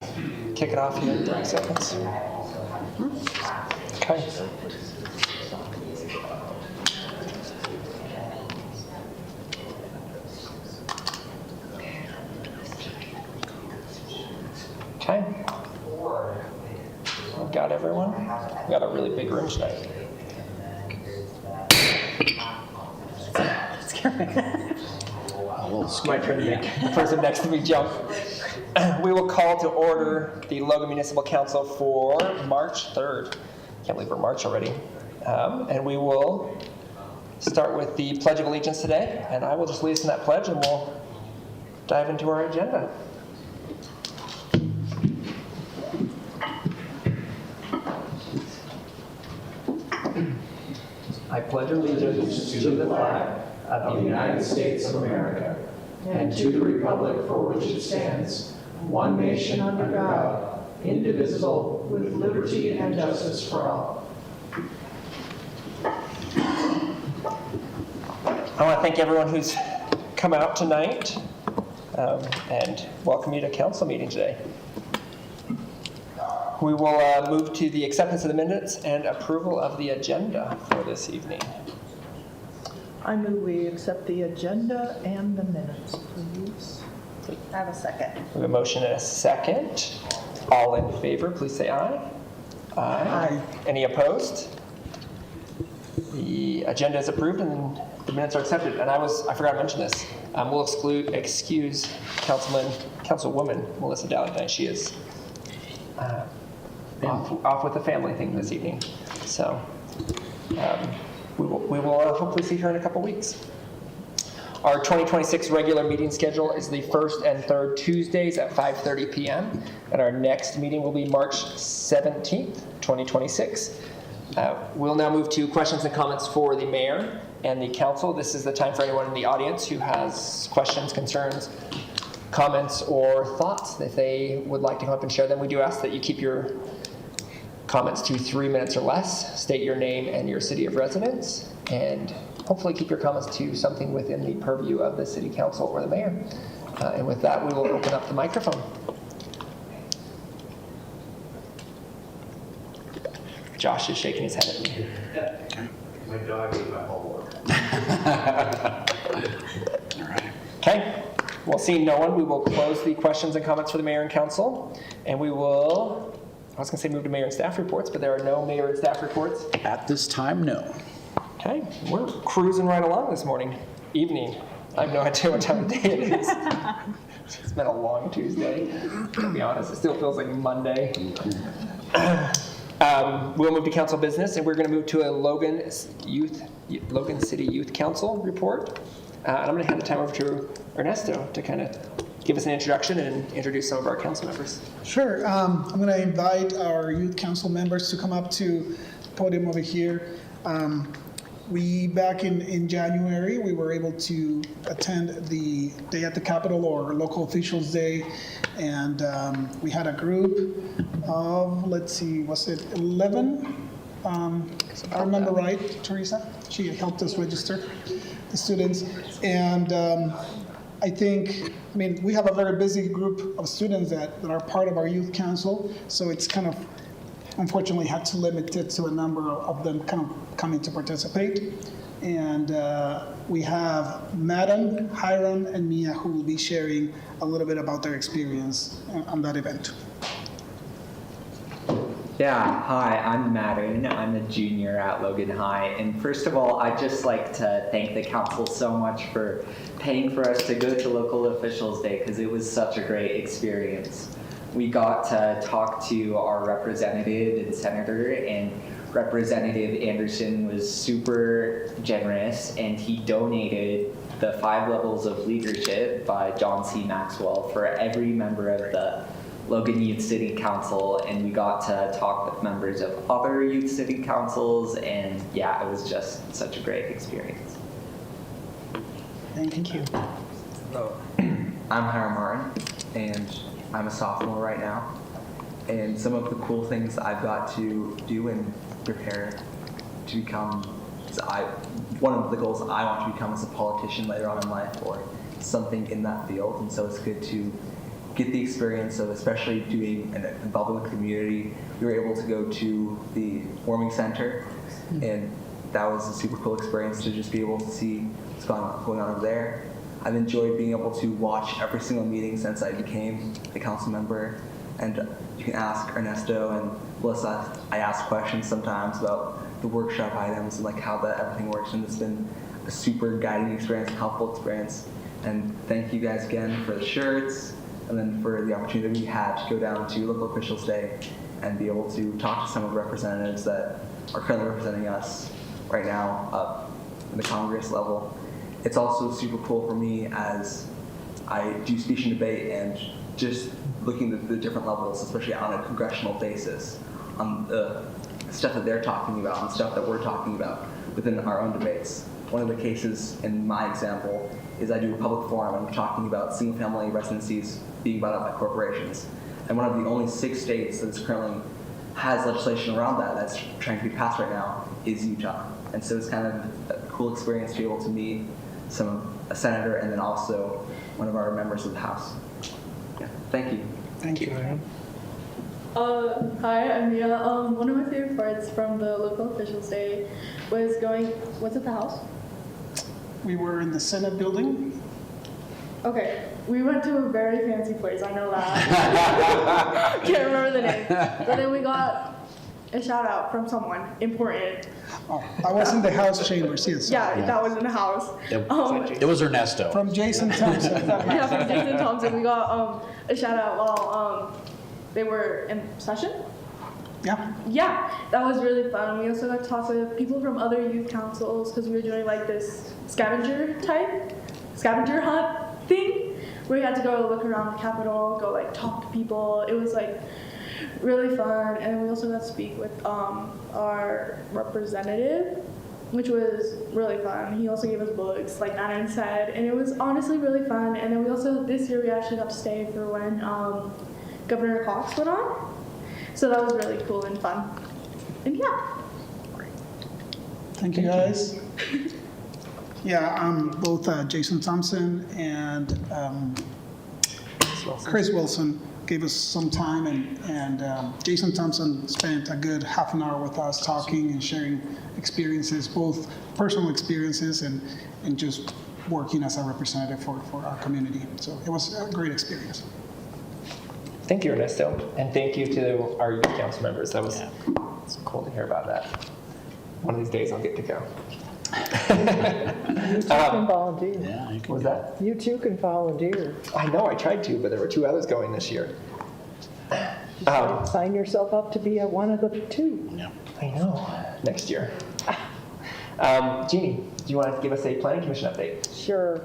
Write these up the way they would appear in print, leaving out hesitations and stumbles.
kick it off here in 30 seconds. Okay. Okay. We've got everyone. We got a really big room tonight. My turn to make the person next to me jump. We will call to order the Logan Municipal Council for March 3rd. Can't believe we're March already. And we will start with the Pledge of Allegiance today. And I will just lead us in that pledge and we'll dive into our agenda. I pledge allegiance to the flag of the United States of America and to the republic for which it stands, one nation under God, indivisible, with liberty and justice for all. I want to thank everyone who's come out tonight and welcome you to council meeting today. We will move to the acceptance of the minutes and approval of the agenda for this evening. I move we accept the agenda and the minutes, please. I have a second. We have a motion and a second. All in favor, please say aye. Aye. Any opposed? The agenda is approved and the minutes are accepted. And I forgot to mention this. We'll excuse Councilwoman Melissa Dowling tonight. She is off with the family thing this evening. So we will hopefully see her in a couple weeks. Our 2026 regular meeting schedule is the first and third Tuesdays at 5:30 p.m. And our next meeting will be March 17th, 2026. We'll now move to questions and comments for the mayor and the council. This is the time for anyone in the audience who has questions, concerns, comments, or thoughts that they would like to come up and share them. We do ask that you keep your comments to 3 minutes or less. State your name and your city of residence, and hopefully keep your comments to something within the purview of the city council or the mayor. And with that, we will open up the microphone. Josh is shaking his head at me. My dog ate my homework. All right. Okay. Well, seeing no one, we will close the questions and comments for the mayor and council, and we will, I was going to say move to mayor and staff reports, but there are no mayor and staff reports. At this time, no. Okay, we're cruising right along this evening. I have no idea what time of day it is. It's been a long Tuesday, to be honest. It still feels like Monday. We'll move to council business, and we're going to move to a Logan City Youth Council report. And I'm going to hand the time over to Ernesto to kind of give us an introduction and introduce some of our council members. Sure. I'm going to invite our youth council members to come up to the podium over here. Back in January, we were able to attend the Day at the Capitol, or Local Officials Day, and we had a group of, was it 11? I remember right, Teresa? She helped us register the students, and we have a very busy group of students that are part of our youth council, so it's kind of unfortunately had to limit it to a number of them kind of coming to participate. And we have Madden, Hiram, and Mia who will be sharing a little bit about their experience on that event. Yeah, hi, I'm Madden. I'm a junior at Logan High. And first of all, I'd just like to thank the council so much for paying for us to go to Local Officials Day, because it was such a great experience. We got to talk to our representative and senator, and Representative Anderson was super generous, and he donated the 5 levels of leadership by John C. Maxwell for every member of the Logan Youth City Council, and we got to talk with members of other youth city councils, and yeah, it was just such a great experience. Thank you. Hello, I'm Hiram Martin, and I'm a sophomore right now. And some of the cool things I've got to do and prepare to become, one of the goals I want to become is a politician later on in life, or something in that field. And so it's good to get the experience of especially doing and involving the community. We were able to go to the warming center, and that was a super cool experience to just be able to see what's going on over there. I've enjoyed being able to watch every single meeting since I became a council member, and you can ask Ernesto and Melissa. I ask questions sometimes about the workshop items and like how that everything works, and it's been a super guiding experience, helpful experience. And thank you guys again for the shirts, and then for the opportunity we had to go down to Local Officials Day and be able to talk to some of the representatives that are currently representing us right now up in the Congress level. It's also super cool for me as I do speech and debate and just looking at the different levels, especially on a congressional basis, on the stuff that they're talking about and stuff that we're talking about within our own debates. One of the cases in my example is I do a public forum and I'm talking about single-family residencies being bought up by corporations. And one of the only 6 states that currently has legislation around that that's trying to be passed right now is Utah. And so it's kind of a cool experience to be able to meet a senator and then also one of our members of the House. Yeah, thank you. Thank you. Hi, I'm Mia. One of my favorite parts from the Local Officials Day was was it the House? We were in the Senate building. Okay, we went to a very fancy place, I know that. Can't remember the name. But then we got a shout out from someone important. Oh, I was in the House chambers, yes. Yeah, that was in the house. It was Ernesto. From Jason Thompson. Yeah, from Jason Thompson. We got a shout out while they were in session. Yeah. Yeah, that was really fun. We also got to talk with people from other youth councils because we were doing like this scavenger hunt thing where we had to go look around the Capitol, go like talk to people. It was like really fun, and we also got to speak with our representative, which was really fun. He also gave us books, like Nana said, and it was honestly really fun. And then we also, this year, we actually got to stay for when Governor Cox went on. So that was really cool and fun. And yeah. Thank you, guys. Yeah, both Jason Thompson and Chris Wilson gave us some time, and Jason Thompson spent a good half an hour with us talking and sharing experiences, both personal experiences and just working as a representative for our community. So it was a great experience. Thank you, Ernesto, and thank you to our youth council members. That was it's cool to hear about that. One of these days I'll get to go. You too can volunteer. Yeah, you What can. was that? You too can volunteer. I know, I tried to, but there were 2 others going this year. Sign yourself up to be one of the 2. Yeah. I know, next year. Jeannie, do you want to give us a planning commission update? Sure.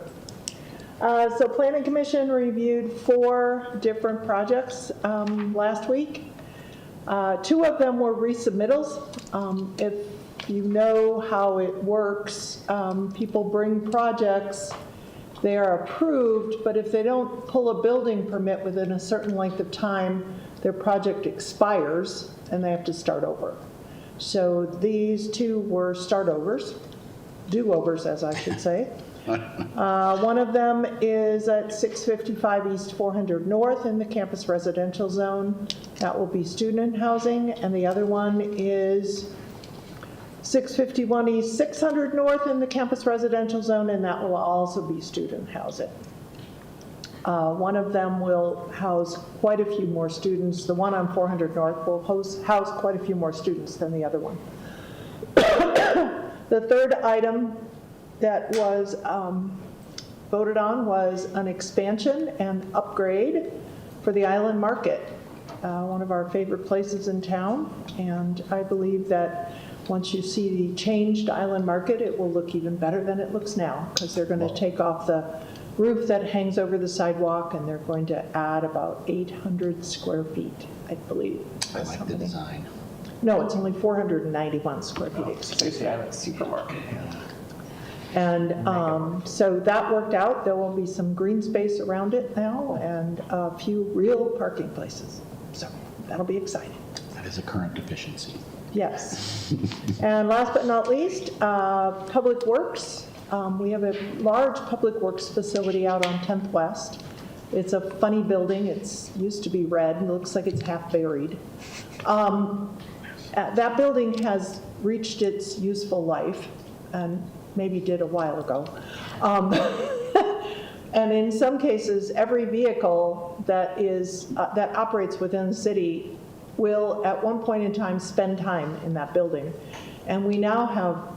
So Planning Commission reviewed 4 different projects last week. 2 of them were resubmittals. If you know how it works, people bring projects, they are approved, but if they don't pull a building permit within a certain length of time, their project expires and they have to start over. So these 2 were start-overs, do-overs as I should say. One of them is at 655 East 400 North in the campus residential zone. That will be student housing. And the other one is 651 East 600 North in the campus residential zone, and that will also be student housing. One of them will house quite a few more students. The one on 400 North will house quite a few more students than the other one. The third item that was voted on was an expansion and upgrade for the Island Market, one of our favorite places in town. And I believe that once you see the changed Island Market, it will look even better than it looks now, because they're going to take off the roof that hangs over the sidewalk, and they're going to add about 800 square feet, I believe. I like the design. No, it's only 491 square feet. Stacey Island Supermarket. And so that worked out. There will be some green space around it now and a few real parking places. So that'll be exciting. That is a current deficiency. Yes. And last but not least, Public Works. We have a large Public Works facility out on 10th West It's a funny building. It's used to be red. It looks like it's half buried. That building has reached its useful life, and maybe did a while ago. And in some cases, every vehicle that operates within the city will, at one point in time, spend time in that building. And we now have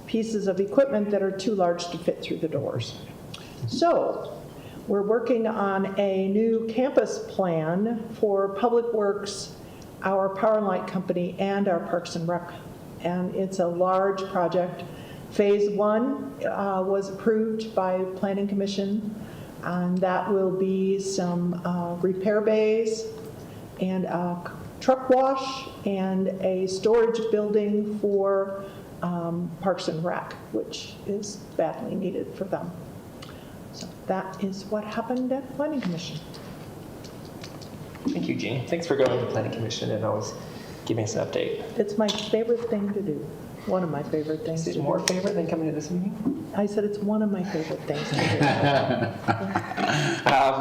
pieces of equipment that are too large to fit through the doors. So we're working on a new campus plan for Public Works, our Power and Light Company, and our Parks and Rec. And it's a large project. Phase 1 was approved by Planning Commission, and that will be some repair bays and a truck wash and a storage building for Parks and Rec, which is badly needed for them. So that is what happened at Planning Commission. Thank you, Jeannie. Thanks for going to Planning Commission and always giving us an update. It's my favorite thing to do. One of my favorite things Is to it do. more favorite than coming to this meeting? I said it's one of my favorite things to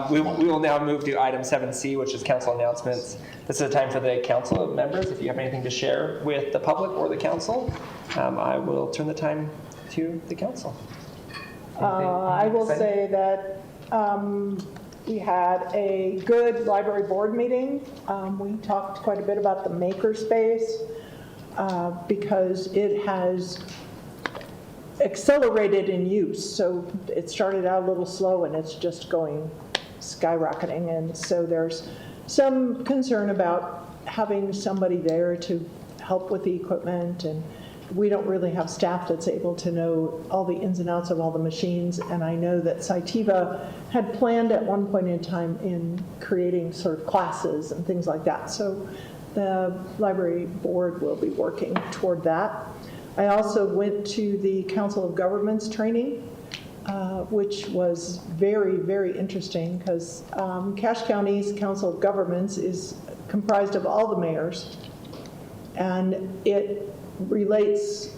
do. We will now move to item 7C, which is council announcements. This is a time for the council members. If you have anything to share with the public or the council, I will turn the time to the council. I will say that we had a good library board meeting. We talked quite a bit about the makerspace because it has accelerated in use. So it started out a little slow and it's just going skyrocketing. And so there's some concern about having somebody there to help with the equipment, and we don't really have staff that's able to know all the ins and outs of all the machines. And I know that Cytiva had planned at one point in time in creating sort of classes and things like that. So the library board will be working toward that. I also went to the Council of Governments training, which was very, very interesting because Cache County's Council of Governments is comprised of all the mayors, and it relates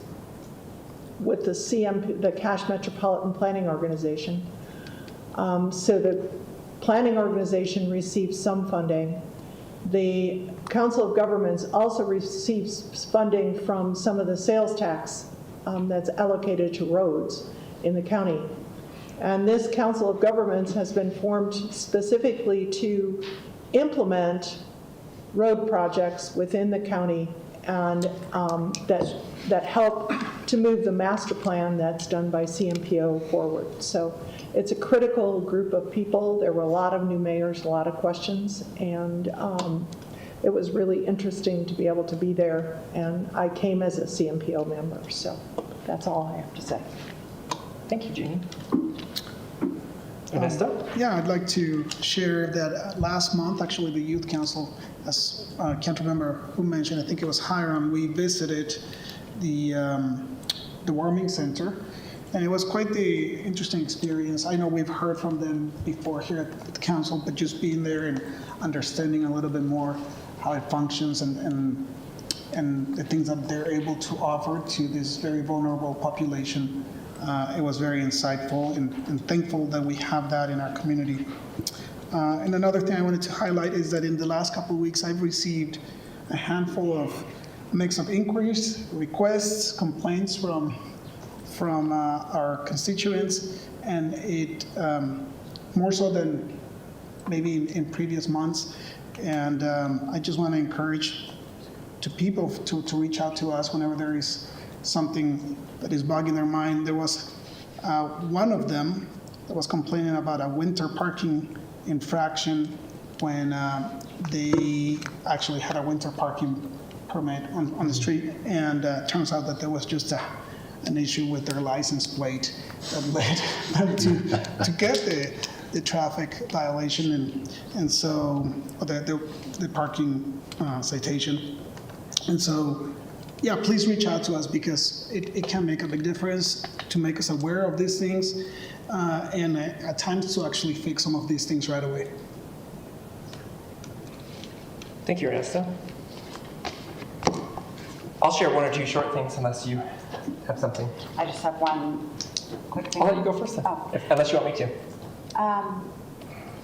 with the CMP, the Cache Metropolitan Planning Organization. So the planning organization receives some funding. The Council of Governments also receives funding from some of the sales tax that's allocated to roads in the county. And this Council of Governments has been formed specifically to implement road projects within the county and that help to move the master plan that's done by CMPO forward. So it's a critical group of people. There were a lot of new mayors, a lot of questions, and it was really interesting to be able to be there. And I came as a CMPO member, so that's all I have to say. Thank you, Jeannie. Ernesto? Yeah, I'd like to share that last month, actually, the Youth Council, as I can't remember who mentioned, I think it was Hiram, we visited the warming center, and it was quite the interesting experience. I know we've heard from them before here at the council, but just being there and understanding a little bit more how it functions and the things that they're able to offer to this very vulnerable population. It was very insightful and thankful that we have that in our community. And another thing I wanted to highlight is that in the last couple of weeks, I've received a handful of mix of inquiries, requests, complaints from our constituents, and it more so than maybe in previous months. And I just want to encourage to people to reach out to us whenever there is something that is bugging their mind. There was one of them that was complaining about a winter parking infraction when they actually had a winter parking permit on the street, and turns out that there was just an issue with their license plate that led them to get the traffic violation and so the parking citation. And so, yeah, please reach out to us because it can make a big difference to make us aware of these things and at times to actually fix some of these things right away. Thank you, Ernesto. I'll share one or two short things unless you have something. I just have one quick thing. I'll let you go first then, Oh. unless you want me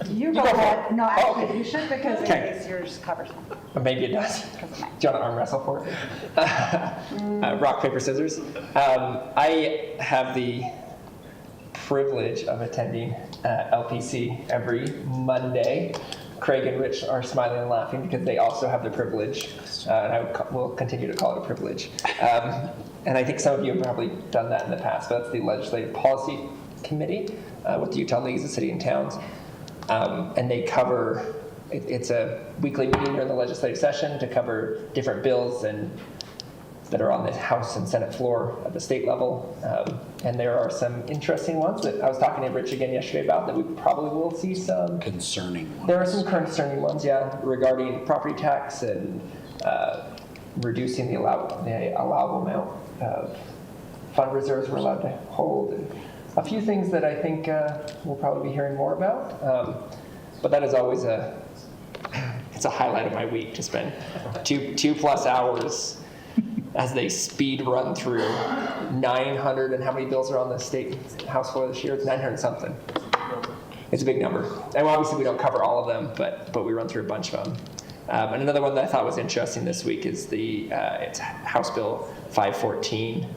to. You go go for ahead. it. No, Oh, actually, okay. you should because in Okay. case yours covers something. Or maybe it does. Because of mine. Do you want to arm wrestle for it? Rock, paper, scissors. I have the privilege of attending LPC every Monday. Craig and Rich are smiling and laughing because they also have the privilege, and I will continue to call it a privilege. And I think some of you have probably done that in the past, but that's the Legislative Policy Committee with the Utah Leagues of City and Towns. And they cover, it's a weekly meeting during the legislative session to cover different bills and that are on the House and Senate floor at the state level. And there are some interesting ones that I was talking to Rich again yesterday about that we probably will see some. Concerning ones. There are some concerning ones, yeah, regarding property tax and reducing the allowable amount of fund reserves we're allowed to hold, and a few things that I think we'll probably be hearing more about. But that is always it's a highlight of my week to spend two plus hours as they speed run through 900, and how many bills are on the state house floor this year? It's 900 something. It's a big number. And obviously we don't cover all of them, but we run through a bunch of them. And another one that I thought was interesting this week is it's House Bill 514,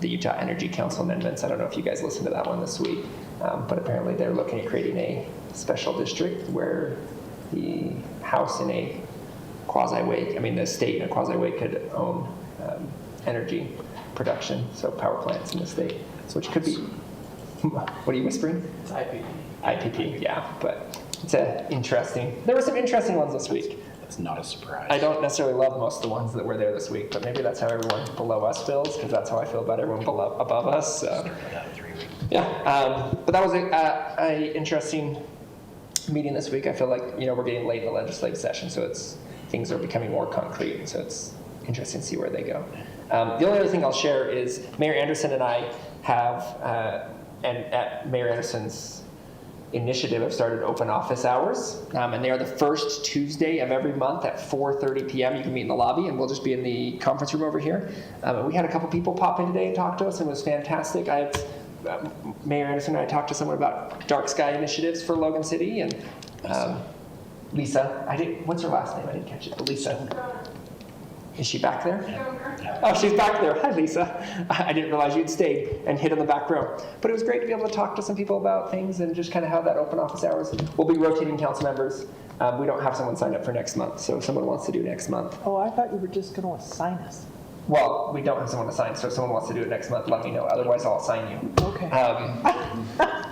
the Utah Energy Council amendments. I don't know if you guys listened to that one this week, but apparently they're looking at creating a special district where the House in a quasi-way, the state in a quasi-way could own energy production, so power plants in the state, so which could be, what are you whispering? It's IPP. IPP, yeah, but it's there were some interesting ones this week. That's not a surprise. I don't necessarily love most of the ones that were there this week, but maybe that's how everyone below us feels, because that's how I feel about everyone above us. So. Started out 3 weeks. Yeah, but that was a interesting meeting this week. I feel like we're getting late in the legislative session, so things are becoming more concrete, and so it's interesting to see where they go. The only other thing I'll share is Mayor Anderson and I have, and at Mayor Anderson's initiative, have started open office hours, and they are the first Tuesday of every month at 4:30 p.m. You can meet in the lobby, and we'll just be in the conference room over here. We had a couple people pop in today and talk to us, and it was fantastic. Mayor Anderson and I talked to someone about dark sky initiatives for Logan City, and Lisa, what's her last name? I didn't catch it. Lisa. Is she back there? Oh, she's back there. Hi, Lisa. I didn't realize you'd stayed and hid in the back row. But it was great to be able to talk to some people about things and just kind of have that open office hours. We'll be rotating council members. We don't have someone signed up for next month, so if someone wants to do next month. Oh, I thought you were just going to assign us. Well, we don't have someone assigned, so if someone wants to do it next month, let me know. Otherwise, I'll assign you. Okay.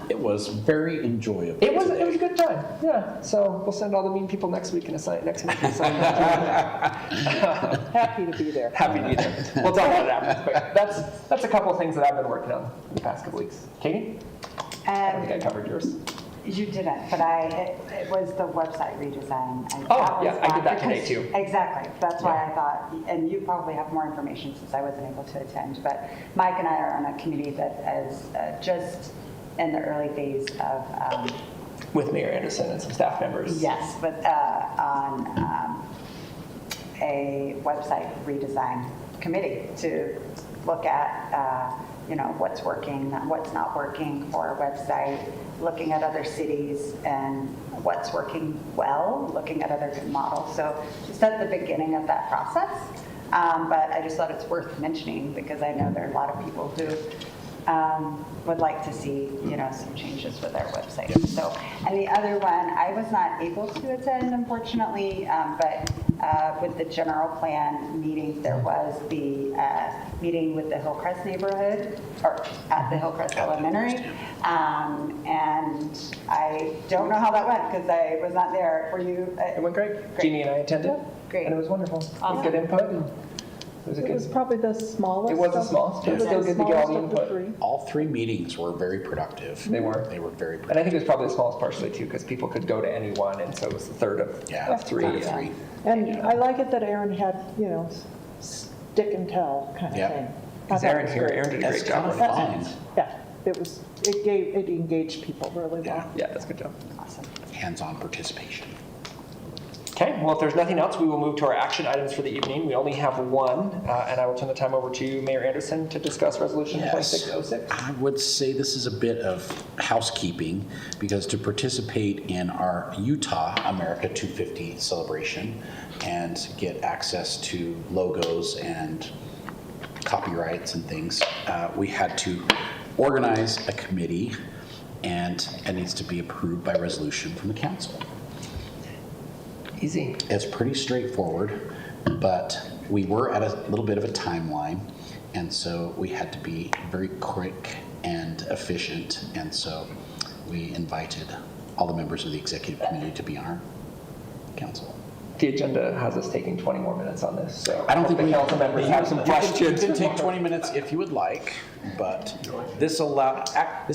It was very enjoyable. It was a good time, yeah. So we'll send all the mean people next week and assign next month. Happy to be there. Happy to be there. We'll talk about it after. But that's a couple of things that I've been working on in the past couple weeks. Katie? I don't think I covered yours. You didn't, but it was the website redesign. I did that today too. Exactly. That's why I thought, and you probably have more information since I wasn't able to attend, but Mike and I are on a committee that is just in the early phase of With Mayor Anderson and some staff members. yes, but on a website redesign committee to look at what's working, what's not working for our website, looking at other cities and what's working well, looking at other good models. So just at the beginning of that process, but I just thought it's worth mentioning because I know there are a lot of people who would like to see, some changes with our website. So, and the other one, I was not able to attend, unfortunately, but with the general plan meeting, there was the meeting with the Hillcrest neighborhood, or at the Hillcrest Elementary, and I don't know how that went because I was not there. Were you? It went great. Jeannie and I attended. Great. And it was wonderful. Awesome. Good input. And It was probably the smallest. It was the smallest, but It was still the good to get all the smallest of input. three. All 3 meetings were very productive. They were. They were very And I productive. think it was probably the smallest partially too, because people could go to any one, and so it was the third of three. Third of 3. And I like it that Aaron had, stick and tell kind of Yeah. thing. I Is thought it Aaron was here? great. Aaron did a That's great job. kind of fun. Yeah, it engaged people really well. Yeah, that's a good job. Awesome. Hands-on participation. Okay, well, if there's nothing else, we will move to our action items for the evening. We only have one, and I will turn the time over to Mayor Anderson to discuss Resolution Yes. 2606. I would say this is a bit of housekeeping, because to participate in our Utah America 250 celebration and get access to logos and copyrights and things, we had to organize a committee, and it needs to be approved by resolution from the council. Easy. It's pretty straightforward, but we were at a little bit of a timeline, and so we had to be very quick and efficient, and so we invited all the members of the executive committee to be on our council. The agenda has us taking 20 more minutes on this, so I don't think the we council members have some questions. You can take 20 minutes if you would like, but this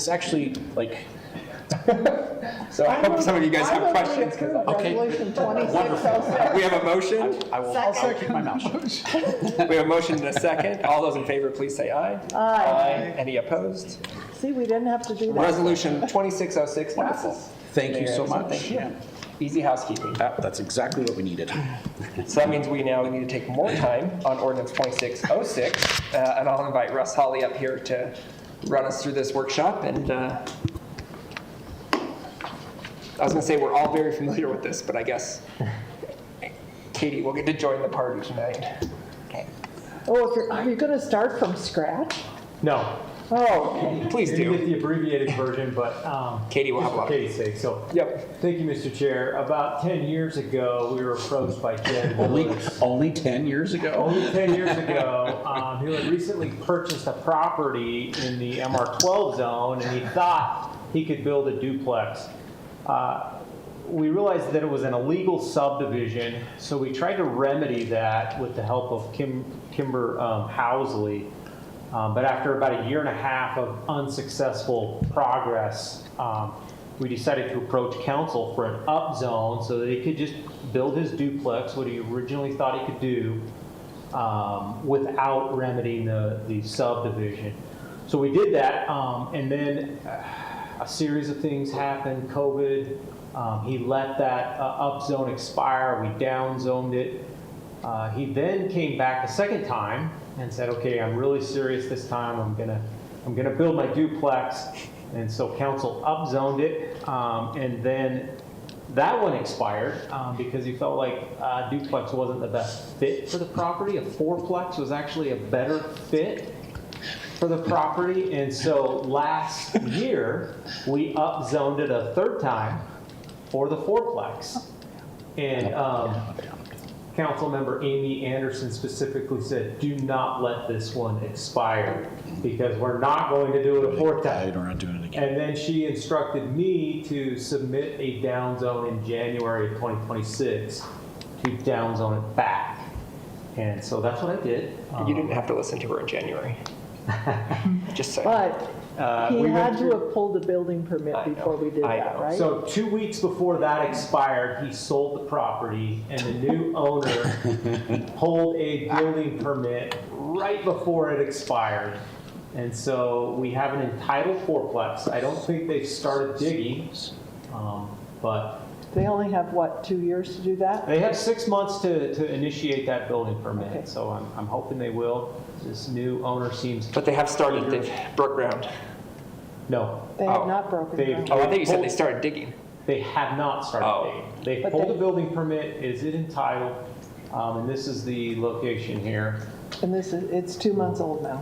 actually, like, So I hope some of you guys have questions. Okay. Resolution 2606. We have a motion. I'll keep my mouth shut. We have a motion and a second. All those in favor, please say aye. Aye. Any opposed? See, we didn't have to do that. Resolution 2606 passes. Thank you so Mayor Anderson, much. Thank you. Yeah. Easy housekeeping. That's exactly what we needed. So that means we now need to take more time on ordinance 2606, and I'll invite Russ Holly up here to run us through this workshop. And I was going to say we're all very familiar with this, but I guess Katie will get to join the party tonight. Okay. Oh, are you going to start from scratch? No. Oh, Please You get do. the abbreviated version, but Katie will have a just lot for of. Katie's sake. So, Yep. thank you, Mr. Chair. About 10 years ago, we were approached by Ted Willis. Only 10 years ago? Only 10 years ago, who had recently purchased a property in the MR12 zone, and he thought he could build a duplex. We realized that it was an illegal subdivision, so we tried to remedy that with the help of Kimber Housley. But after about a year and a half of unsuccessful progress, we decided to approach council for an upzone so that he could just build his duplex, what he originally thought he could do, without remedying the subdivision. So we did that, and then a series of things happened. COVID, he let that upzone expire. We downzoned it. He then came back a second time and said, "Okay, I'm really serious this time. I'm gonna build my duplex." And so council upzoned it, and then that one expired because he felt like duplex wasn't the best fit for the property. A fourplex was actually a better fit for the property. And so last year we upzoned it a third time for the fourplex. And Councilmember Amy Anderson specifically said, "Do not let this one expire because we're not going to do it a fourth time." We're not doing it again. And then she instructed me to submit a downzone in January of 2026 to downzone it back. And so that's what I did. You didn't have to listen to her in January. Just saying. but he we had went to through- have pulled the building permit I know, before we did I that, know. right? So 2 weeks before that expired, he sold the property, and the new owner pulled a building permit right before it expired. And so we have an entitled fourplex. I don't think they've started digging, but They only have, what, 2 years to do that? they have 6 months to initiate that building Okay. permit. So I'm hoping they will. This new owner seems, But they have started, they've broke ground. no, They have Oh, not broken they've- ground. Oh, I think you said they started digging. they have not started Oh. digging. They But pulled they- the building permit. Is it entitled? And this is the location here. And it's 2 months old now.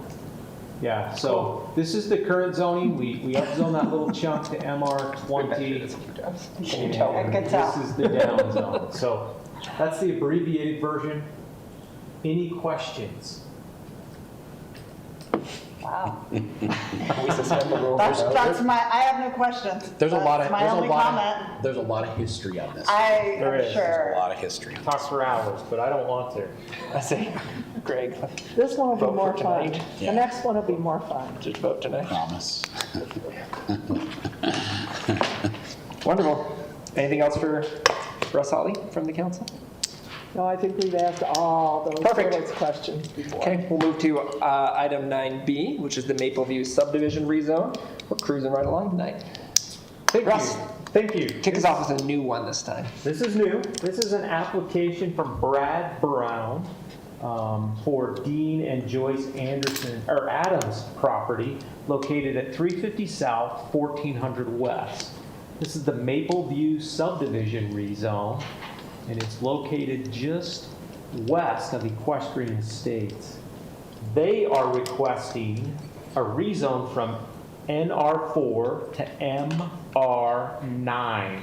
Yeah, so this is the current zoning. We upzoned that little chunk to MR20. Can you tell? I could tell. This is the down zone. So that's the abbreviated version. Any questions? Wow. We suspend the rules. That's my, I have no questions. There's a lot of, That's my only comment. there's a lot of history on this. I There am is. There's a sure. lot of history on Talk for hours, but I don't want to. I say, Greg, This one will be Vote for more fun. tonight. The Yeah. next one will be more fun. just vote this. tonight. Promise. Wonderful. Anything else for Russ Holly from the council? No, I think we've asked all those Perfect. Felix questions before. Okay, we'll move to item 9B, which is the Maple View subdivision rezone. We're cruising right along tonight. Thank Russ, you. Thank you. Kick us off with a new one this time. This is new. This is an application from Brad Brown for Dean and Joyce Adams property located at 350 South, 1400 West. This is the Maple View subdivision rezone, and it's located just west of Equestrian Estates. They are requesting a rezone from NR4 to MR9.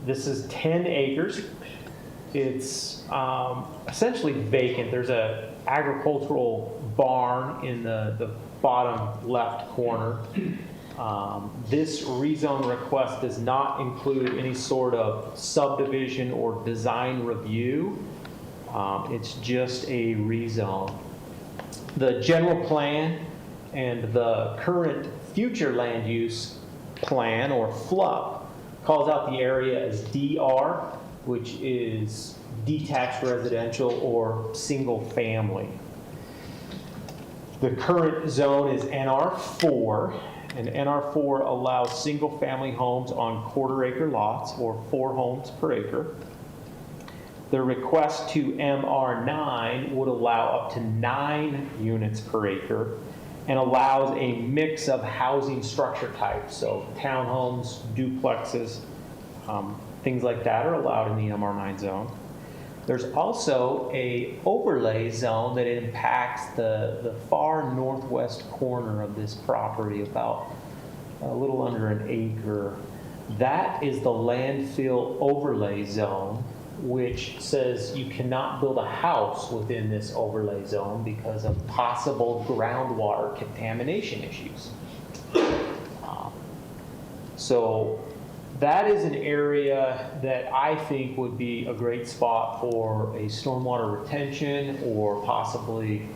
This is 10 acres. It's essentially vacant. There's a agricultural barn in the bottom left corner. This rezone request does not include any sort of subdivision or design review. It's just a rezone. The general plan and the current future land use plan, or FLUP, calls out the area as DR, which is detached residential or single family. The current zone is NR4, and NR4 allows single family homes on quarter-acre lots, or 4 homes per acre. The request to MR9 would allow up to 9 units per acre and allows a mix of housing structure types. So townhomes, duplexes, things like that are allowed in the MR9 zone. There's also a overlay zone that impacts the far northwest corner of this property, about a little under an acre. That is the landfill overlay zone, which says you cannot build a house within this overlay zone because of possible groundwater contamination issues. So that is an area that I think would be a great spot for a stormwater retention, or possibly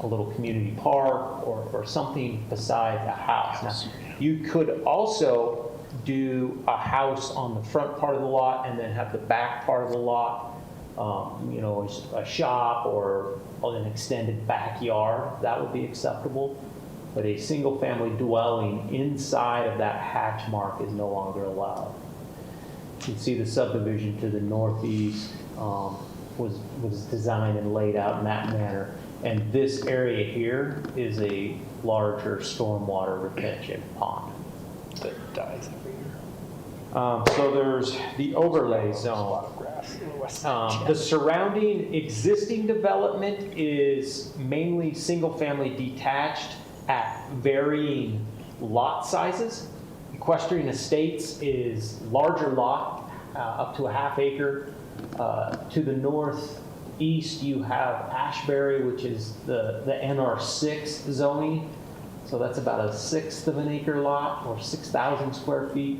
a little community park, or something beside a house. Now, you could also do a house on the front part of the lot and then have the back part of the lot, a shop or an extended backyard. That would be acceptable. But a single family dwelling inside of that hatch mark is no longer allowed. You can see the subdivision to the northeast was designed and laid out in that manner. And this area here is a larger stormwater retention pond that dies every year. So there's the overlay zone. The surrounding existing development is mainly single-family detached at varying lot sizes. Equestrian Estates is larger lot, up to a half acre. To the northeast, you have Ashbury, which is the NR6 zoning. So that's about a 1/6 of an acre lot, or 6,000 square feet.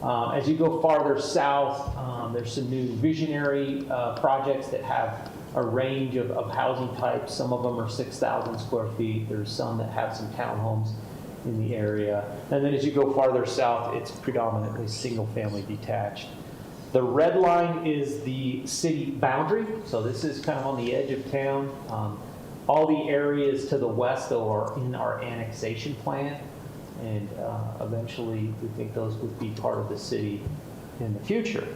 As you go farther south, there's some new visionary projects that have a range of housing types. Some of them are 6,000 square feet. There's some that have some townhomes in the area. And then as you go farther south, it's predominantly single-family detached. The red line is the city boundary. So this is kind of on the edge of town. All the areas to the west, though, are in our annexation plan. And eventually, we think those would be part of the city in the future.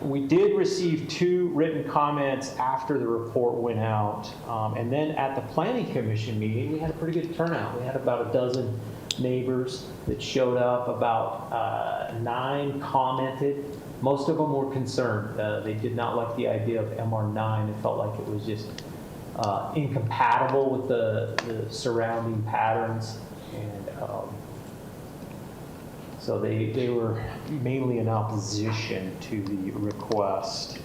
We did receive 2 written comments after the report went out. And then at the Planning Commission meeting, we had a pretty good turnout. We had about a dozen neighbors that showed up. About 9 commented. Most of them were concerned. They did not like the idea of MR9. It felt like it was just incompatible with the surrounding patterns. And so they were mainly in opposition to the request.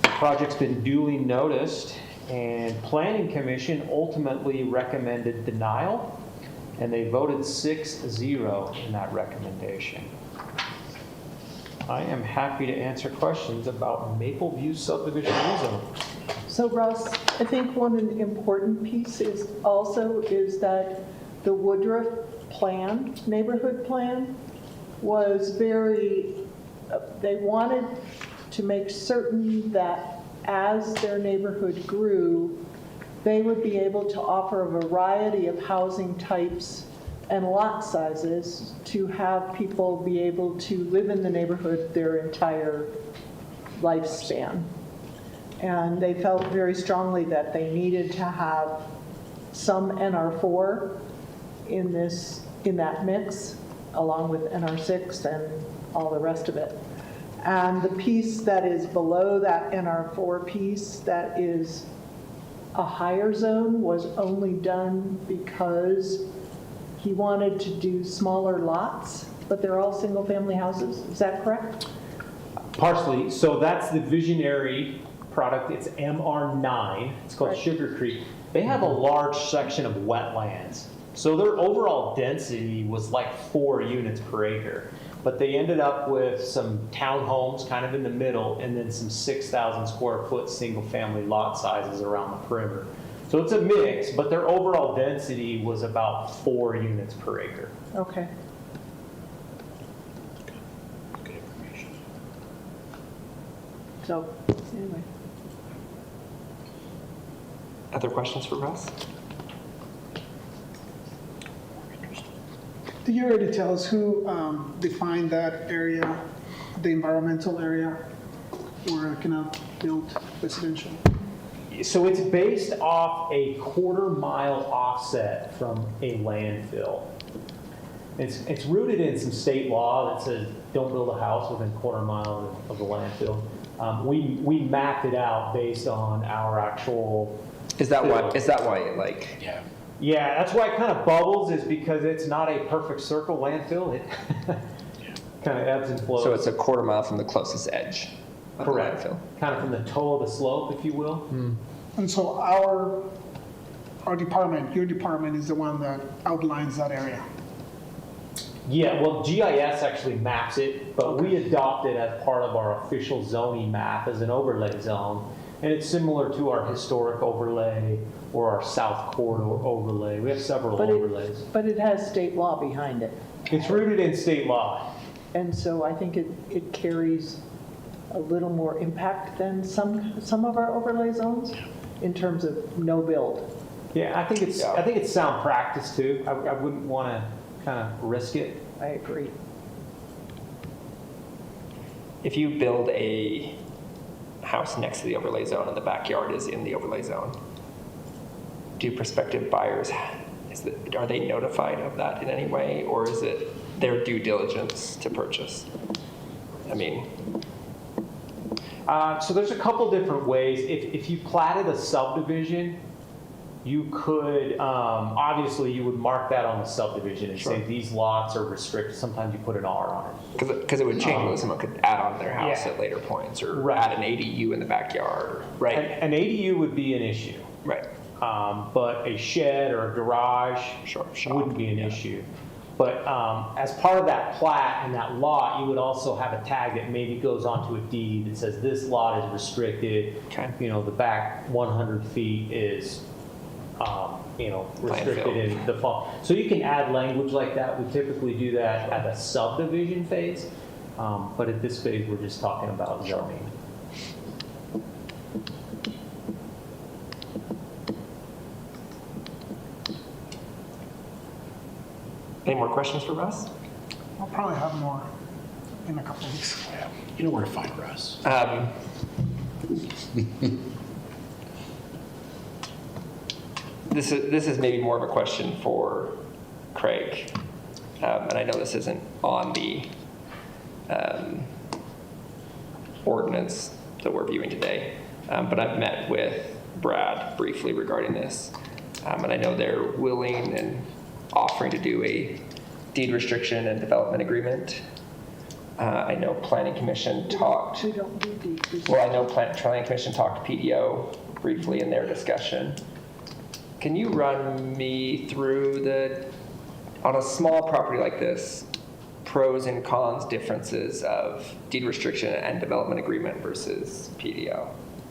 The project's been duly noticed, and Planning Commission ultimately recommended denial, and they voted 6-0 in that recommendation. I am happy to answer questions about Maple View subdivision rezone. So Russ, I think one important piece is that the Woodruff plan, neighborhood plan, was they wanted to make certain that as their neighborhood grew, they would be able to offer a variety of housing types and lot sizes to have people be able to live in the neighborhood their entire lifespan. And they felt very strongly that they needed to have some NR4 in that mix, along with NR6 and all the rest of it. And the piece that is below that NR4 piece that is a higher zone was only done because he wanted to do smaller lots, but they're all single-family houses. Is that correct? Partially. So that's the visionary product. It's MR9. It's called Right. Sugar Creek. They have a large section of wetlands. So their overall density was like 4 units per acre. But they ended up with some townhomes kind of in the middle and then some 6,000 square foot single family lot sizes around the perimeter. So it's a mix, but their overall density was about 4 units per acre. Okay. Good information. So, anyway. Other questions for Russ? Did you already tell us who defined that area, the environmental area where it cannot build residential? So it's based off a 1/4 mile offset from a landfill. It's rooted in some state law that says don't build a house within 1/4 mile of the landfill. We mapped it out based on our actual. Is that why it like? Yeah. Yeah, that's why it kind of bubbles, is because it's not a perfect circle landfill. It kind of ebbs and flows. So it's a 1/4 mile from the closest edge of the Correct. landfill. Kind of from the toe of the slope, if you will. And so our department, your department is the one that outlines that area. Yeah, well, GIS actually maps it, but we adopt it as part of our official zoning map as an overlay zone. And it's similar to our historic overlay or our South Corridor overlay. We have several overlays. But it has state law behind it. It's rooted in state law. And so I think it carries a little more impact than some of our overlay zones in terms of no build. Yeah, I think it's Yeah. I think it's sound practice too. I wouldn't want to kind of risk it. I agree. If you build a house next to the overlay zone and the backyard is in the overlay zone, do prospective buyers, are they notified of that in any way, or is it their due diligence to purchase? I mean, So there's a couple different ways. If you platted a subdivision, you could, obviously you would mark that on the subdivision and say these lots are restricted. Sometimes you put an R on it. because it would change whether someone could add on their house Yeah. at later points, or Right. add an ADU in the backyard, right? An ADU would be an issue, Right. but a shed or a garage Sure. wouldn't be an issue. But as part of that plat and that lot, you would also have a tag that maybe goes onto a deed that says this lot is restricted. Okay. You know, the back 100 feet is, restricted Landfill. in the fall. So you can add language like that. We typically do that at the subdivision phase. But at this phase, we're just talking about zoning. Any more questions for Russ? I'll probably have more in a couple of weeks. Yeah. You know where to find Russ. This is maybe more of a question for Craig, and I know this isn't on the ordinance that we're viewing today, but I've met with Brad briefly regarding this, and I know they're willing and offering to do a deed restriction and development agreement. I know Planning Commission talked. We don't do deed. Well, I know Planning Commission talked to PDO briefly in their discussion. Can you run me through on a small property like this, pros and cons differences of deed restriction and development agreement versus PDO?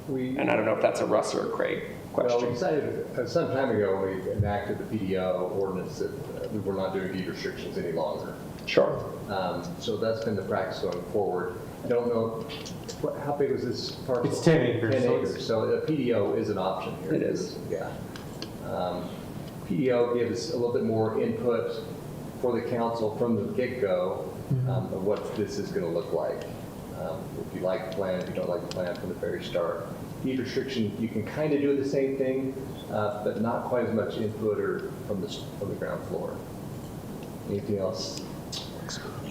And I don't know if that's a Russ or a Craig Well, we question. decided some time ago, we enacted the PDO ordinance that we were not doing deed restrictions any longer. Sure. So that's been the practice going forward. I don't know, how big was this parcel? It's 10 acres, 10 so acres, so the PDO is an option here. It is. Yeah. PDO gives a little bit more input for the council from the get-go of what this is going to look like. If you like the plan, if you don't like the plan from the very start. Deed restriction, you can kind of do the same thing, but not quite as much input or from the ground floor. Anything else?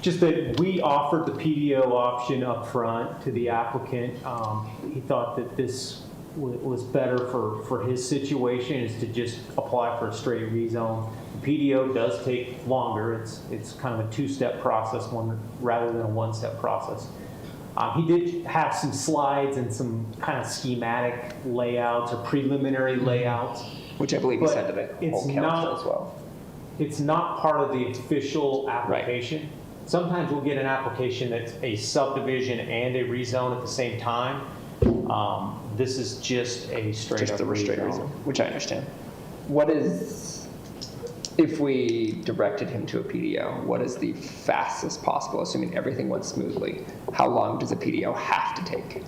Just that we offered the PDO option up front to the applicant. He thought that this was better for his situation, is to just apply for a straight rezone. The PDO does take longer. It's kind of a two-step process rather than a one-step process. He did have some slides and some kind of schematic layouts or preliminary layouts. Which I believe he But sent to the it's whole council not- as well. It's not part of the official application. Sometimes we'll get an application that's a subdivision and a rezone at the same time. This is just a straight Just up the straight rezone. reason, which I understand. What is, if we directed him to a PDO, what is the fastest possible, assuming everything went smoothly? How long does a PDO have to take?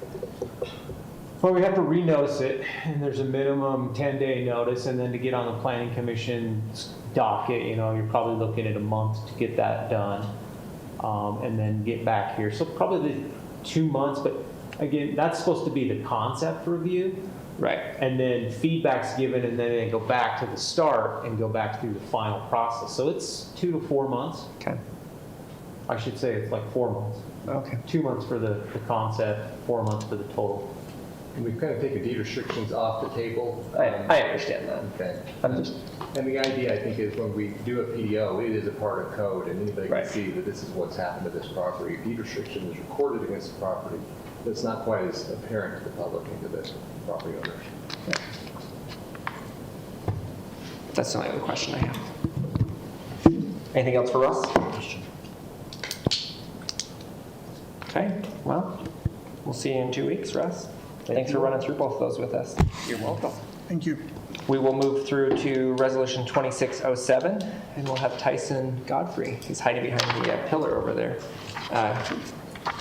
Well, we have to renotice it, and there's a minimum 10-day notice, and then to get on the planning commission's docket, you're probably looking at a month to get that done, and then get back here. So probably 2 months, but again, that's supposed to be the concept review. Right. And then feedback's given, and then they go back to the start and go back through the final process. So it's 2 to 4 months. Okay. I should say it's like 4 months. Okay. 2 months for the concept, 4 months for the total. And we've kind of taken deed restrictions off the table. I understand that. Okay. I'm just, And the idea, I think, is when we do a PDO, it is a part of code, and anybody can Right. see that this is what's happened to this property. Deed restriction is recorded against the property, but it's not quite as apparent to the public and to the property owners. that's the only other question I have. Anything else for Russ? Okay, well, we'll see you in 2 weeks, Russ. Thanks for running through both of those with us. You're welcome. Thank you. We will move through to Resolution 2607, and we'll have Tyson Godfrey, who's hiding behind the pillar over there,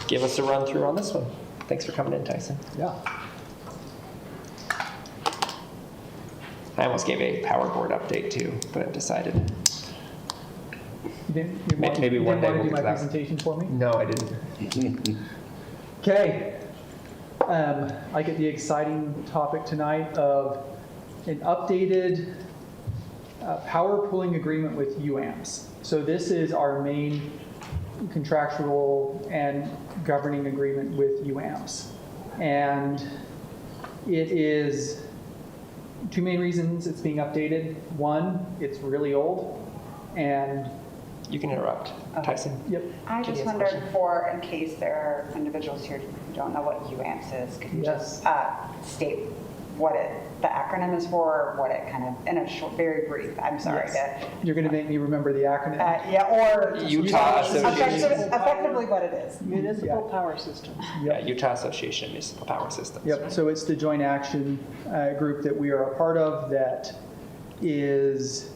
give us a run through on this one. Thanks for coming in, Tyson. Yeah. I almost gave a PowerBoard update too, but I decided. Maybe one day we'll do get my to that. presentation for me. No, I didn't. Okay. I get the exciting topic tonight of an updated power pooling agreement with UAMPS. So this is our main contractual and governing agreement with UAMPS. And it is 2 main reasons it's being updated. One, it's really old, and You can interrupt, Tyson. yep, I just wondered for, in case there are individuals here who don't know what UAMPS is, could you Yes. just state what the acronym is for, what it kind of, in a short, very brief, I'm sorry Yes. to, You're going to make me remember the acronym. yeah, or Utah Association. effectively what it is. Municipal power system. Yeah, Utah Association of Municipal Power Systems. Yep, so it's the joint action group that we are a part of that is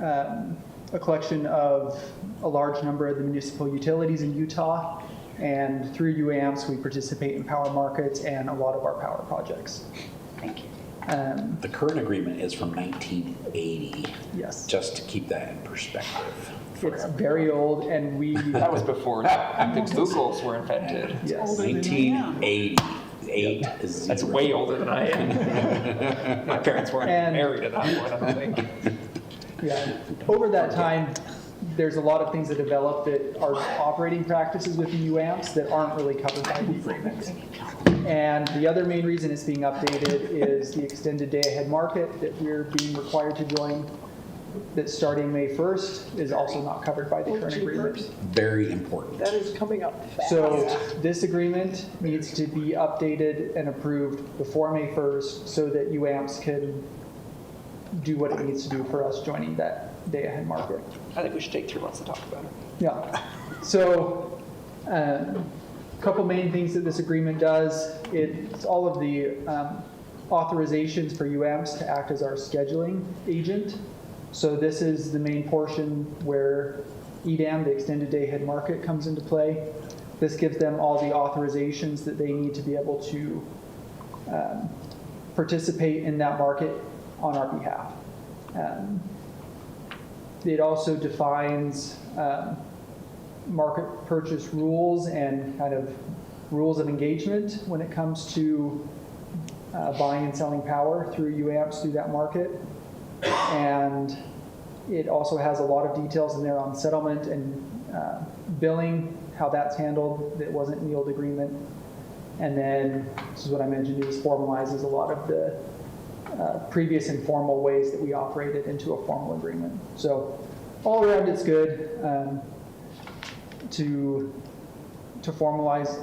a collection of a large number of the municipal utilities in Utah. And through UAMPS, we participate in power markets and a lot of our power projects. Thank you. The current agreement is from 1980, Yes, just to keep that in perspective. it's very old, and we, That was before the Googles were invented. yes. 1980. 8 is That's 0. way older than I am. My parents weren't And- married at that point, I don't think. Yeah, over that time, there's a lot of things that develop that are operating practices within UAMPS that aren't really covered by the agreement. And the other main reason it's being updated is the extended day-ahead market that we're being required to join, that starting May 1st is also not covered by the current agreement. Very important. That is coming up fast. So this agreement needs to be updated and approved before May 1st so that UAMPS can do what it needs to do for us joining that day-ahead market. I think we should take 3 months to talk about it. Yeah. So, couple main things that this agreement does. It's all of the authorizations for UAMPS to act as our scheduling agent. So this is the main portion where EDAM, the extended day-ahead market, comes into play. This gives them all the authorizations that they need to be able to participate in that market on our behalf. it also defines market purchase rules and kind of rules of engagement when it comes to buying and selling power through UAMPS through that market. And it also has a lot of details in there on settlement and billing, how that's handled. It wasn't a yield agreement. And then, this is what I mentioned, is formalizes a lot of the previous informal ways that we operated into a formal agreement. So all around it's good to formalize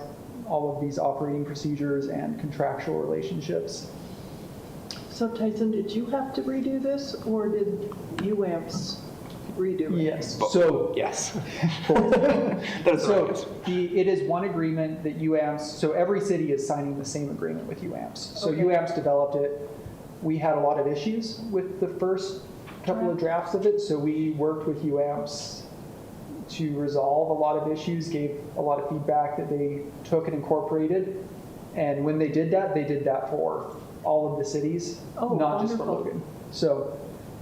all of these operating procedures and contractual relationships. So Tyson, did you have to redo this, or did UAMPS redo it? Yes. So Yes. That's So right. it is one agreement that UAMPS, so every city is signing the same agreement with UAMPS. So Okay. UAMPS developed it. We had a lot of issues with the first couple of drafts of it, so we worked with UAMPS to resolve a lot of issues, gave a lot of feedback that they took and incorporated. And when they did that for all of the cities, Oh, not just for wonderful. Logan. So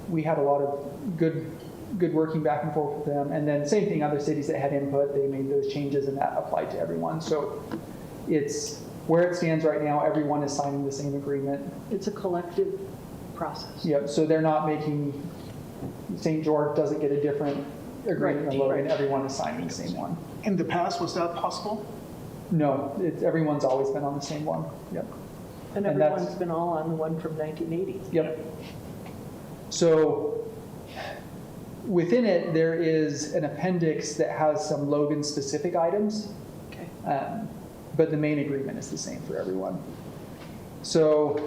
we had a lot of good working back and forth with them. And then same thing, other cities that had input, they made those changes and that applied to everyone. So it's where it stands right now, everyone is signing the same agreement. It's a collective process. Yep, so they're not making, St. George doesn't get a different agreement than Right, Logan, right. everyone is signing the same one. In the past, was that possible? No, everyone's always been on the same one, yep. And And that's- everyone's been all on the one from 1980. Yep. So within it, there is an appendix that has some Logan-specific items, Okay. but the main agreement is the same for everyone. So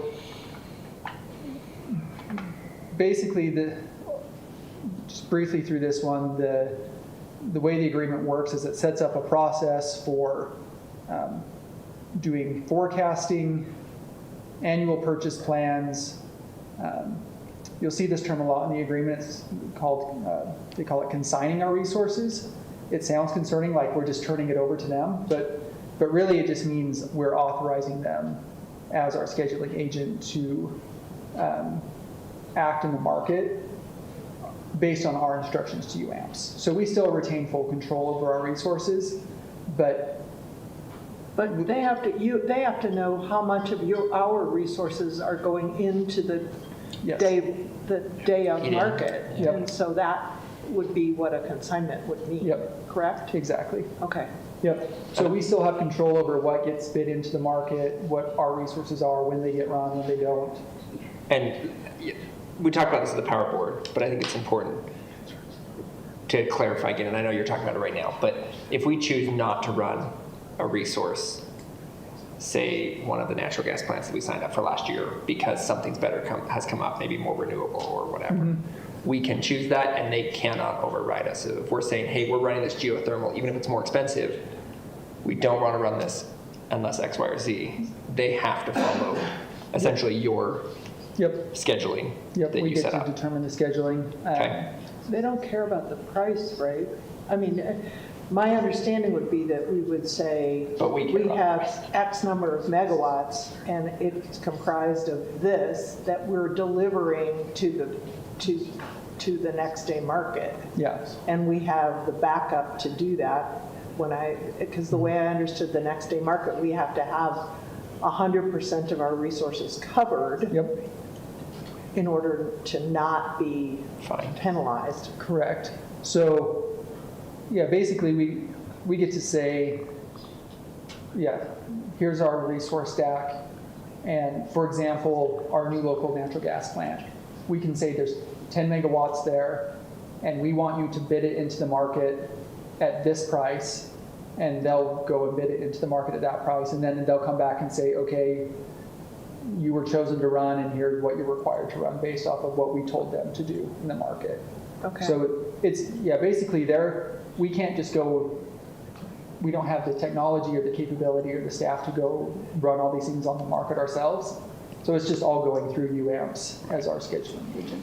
basically, just briefly through this one, the way the agreement works is it sets up a process for doing forecasting, annual purchase plans. You'll see this term a lot in the agreement. It's called, they call it consigning our resources. It sounds concerning, like we're just turning it over to them, but really it just means we're authorizing them as our scheduling agent to act in the market based on our instructions to UAMPS. So we still retain full control over our resources, but But they have to know how much of our resources are going into the yes. day of Yeah. market. Yep. And so that would be what a consignment would mean. Yep. Correct? Exactly. Okay. Yep. So we still have control over what gets bid into the market, what our resources are, when they get run, when they don't. And we talked about this at the power board, but I think it's important to clarify again, and I know you're talking about it right now, but if we choose not to run a resource, say one of the natural gas plants that we signed up for last year because something's better has come up, maybe more renewable or whatever, we can choose that and they cannot override us. So if we're saying, hey, we're running this geothermal, even if it's more expensive, we don't want to run this unless X, Y, or Z, they have to follow essentially your Yep. scheduling Yep. that We you get set to up. determine the scheduling. Okay. They don't care about the price, right? I mean, my understanding would be that we would say, But we care about the have X number of megawatts, and it's comprised of this, that we're delivering to the next day market. Yeah. And we have the backup to do that because the way I understood the next day market, we have to have 100% of our resources covered Yep. in order to not be Fine. penalized. Correct. So, yeah, basically we get to say, yeah, here's our resource stack. And for example, our new local natural gas plant, we can say there's 10 megawatts there, and we want you to bid it into the market at this price, and they'll go and bid it into the market at that price, and then they'll come back and say, okay, you were chosen to run, and here's what you're required to run based off of what we told them to do in the market. Okay. So it's, yeah, basically we can't just go, we don't have the technology or the capability or the staff to go run all these things on the market ourselves. So it's just all going through UAMPS as our scheduling agent.